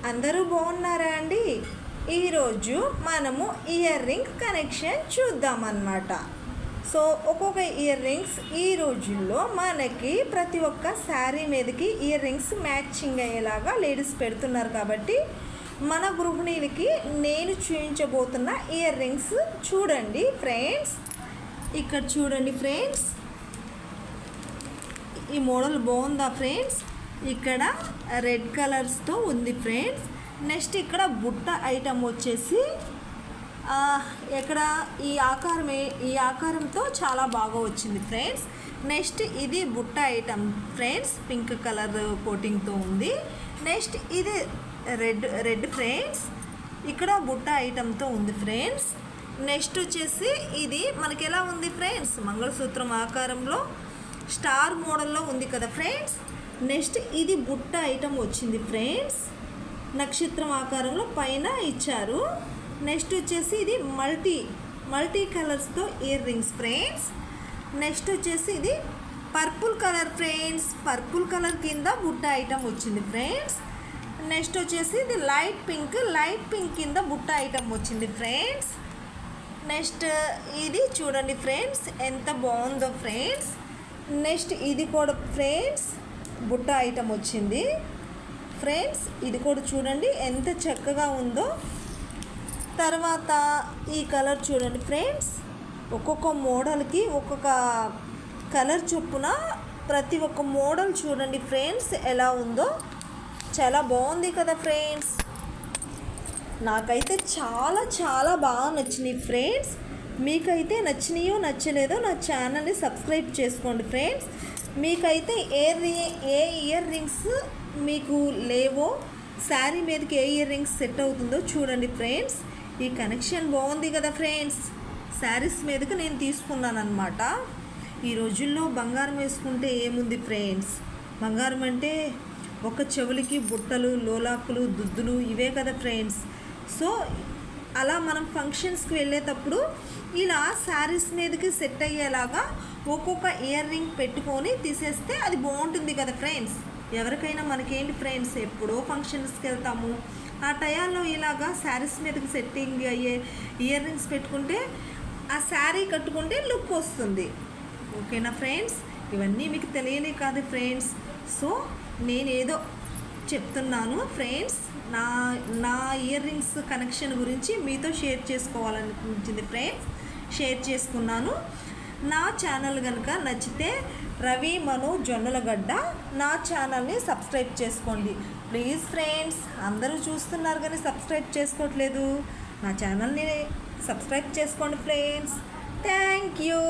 అందరూ బాగున్నారా అండి? ఈరోజు మనము ఇయర్ రింగ్ కనెక్షన్ చూద్దామన్నమాట. సో ఒక్కొక్క ఇయర్ రింగ్స్ ఈ రోజుల్లో మనకి ప్రతి ఒక్క శారీ మీదకి ఇయర్ రింగ్స్ మ్యాచింగ్ అయ్యేలాగా లేడీస్ పెడుతున్నారు. కాబట్టి మన గృహిణీలకి నేను చూపించబోతున్న ఇయర్ రింగ్స్ చూడండి ఫ్రెండ్స్. ఇక్కడ చూడండి ఫ్రెండ్స్, ఈ మోడల్ బాగుందా ఫ్రెండ్స్? ఇక్కడ రెడ్ కలర్స్తో ఉంది ఫ్రెండ్స్. నెక్స్ట్ ఇక్కడ బుట్ట ఐటమ్ వచ్చేసి ఇక్కడ ఈ ఆకారంతో చాలా బాగా వచ్చింది ఫ్రెండ్స్. నెక్స్ట్ ఇది బుట్ట ఐటమ్ ఫ్రెండ్స్, పింక్ కలర్ కోటింగ్తో ఉంది. నెక్స్ట్ ఇది రెడ్ ఫ్రెండ్స్, ఇక్కడ బుట్ట ఐటమ్తో ఉంది ఫ్రెండ్స్. నెక్స్ట్ వచ్చేసి ఇది మనకి ఎలా ఉంది ఫ్రెండ్స్, మంగళసూత్రం ఆకారంలో స్టార్ మోడల్లో ఉంది కదా ఫ్రెండ్స్. నెక్స్ట్ ఇది బుట్ట ఐటమ్ వచ్చింది ఫ్రెండ్స్, నక్షత్రం ఆకారంలో పైన ఇచ్చారు. నెక్స్ట్ వచ్చేసి ఇది మల్టీ కలర్స్తో ఇయర్ రింగ్స్ ఫ్రెండ్స్. నెక్స్ట్ వచ్చేసి ఇది purple colour friends, purple colour కింద బుట్ట ఐటమ్ వచ్చింది ఫ్రెండ్స్. నెక్స్ట్ వచ్చేసి ఇది లైట్ పింక్ కింద బుట్ట ఐటమ్ వచ్చింది ఫ్రెండ్స్. నెక్స్ట్ ఇది చూడండి ఫ్రెండ్స్, ఎంత బాగుందో ఫ్రెండ్స్. నెక్స్ట్ ఇది కూడా ఫ్రెండ్స్ బుట్ట ఐటమ్ వచ్చింది ఫ్రెండ్స్, ఇది కూడా చూడండి ఎంత చక్కగా ఉందో. తర్వాత ఈ కలర్ చూడండి ఫ్రెండ్స్, ఒక్కొక్క మోడల్కి ఒక్కొక్క కలర్ చొప్పున ప్రతి ఒక్క మోడల్ చూడండి ఫ్రెండ్స్ ఎలా ఉందో, చాలా బాగుంది కదా ఫ్రెండ్స్. నాకైతే చాలా బాగా నచ్చినాయి ఫ్రెండ్స్. మీకైతే నచ్చినాయో నచ్చలేదో నా ఛానల్ని సబ్స్క్రైబ్ చేసుకోండి ఫ్రెండ్స్. మీకైతే ఏ ఇయర్ రింగ్స్ మీకు లేవో, శారీ మీదకి ఏ ఇయర్ రింగ్స్ సెట్ అవుతుందో చూడండి ఫ్రెండ్స్. ఈ కనెక్షన్ బాగుంది కదా ఫ్రెండ్స్. శారీస్ మీదకి నేను తీసుకున్నాను అనమాట. ఈ రోజుల్లో బంగారం వేసుకుంటే ఏముంది ఫ్రెండ్స్, బంగారం అంటే ఒక చెవులకి బుట్టలు, లోలాకులు, దుద్దులు ఇవే కదా ఫ్రెండ్స్. సో అలా మనం ఫంక్షన్స్కి వెళ్ళేటప్పుడు ఇలా శారీస్ మీదకి సెట్ అయ్యేలాగా ఒక్కొక్క ఇయర్ రింగ్ పెట్టుకొని తీసేస్తే అది బాగుంటుంది కదా ఫ్రెండ్స్. ఎవరికైనా మనకేంటి ఫ్రెండ్స్, ఎప్పుడో ఫంక్షన్స్కి వెళ్తాము, ఆ టయాల్లో ఇలాగా శారీస్ మీదకి సెట్టింగ్ అయ్యే ఇయర్ రింగ్స్ పెట్టుకుంటే ఆ శారీ కట్టుకుంటే లుక్ వస్తుంది. ఓకేనా ఫ్రెండ్స్? ఇవన్నీ మీకు తెలియనే కాదు ఫ్రెండ్స్. సో నేనేదో చెప్తున్నాను ఫ్రెండ్స్, నా ఇయర్ రింగ్స్ కనెక్షన్ గురించి మీతో షేర్ చేసుకోవాలనిపించింది ఫ్రెండ్స్, షేర్ చేసుకున్నాను. నా ఛానల్ కనుక నచ్చితే రవి మను జొన్నలగడ్డ నా ఛానల్ని సబ్స్క్రైబ్ చేసుకోండి ప్లీజ్ ఫ్రెండ్స్. అందరూ చూస్తున్నారు కానీ సబ్స్క్రైబ్ చేసుకోవట్లేదు. నా ఛానల్ని సబ్స్క్రైబ్ చేసుకోండి ఫ్రెండ్స్. Thank you.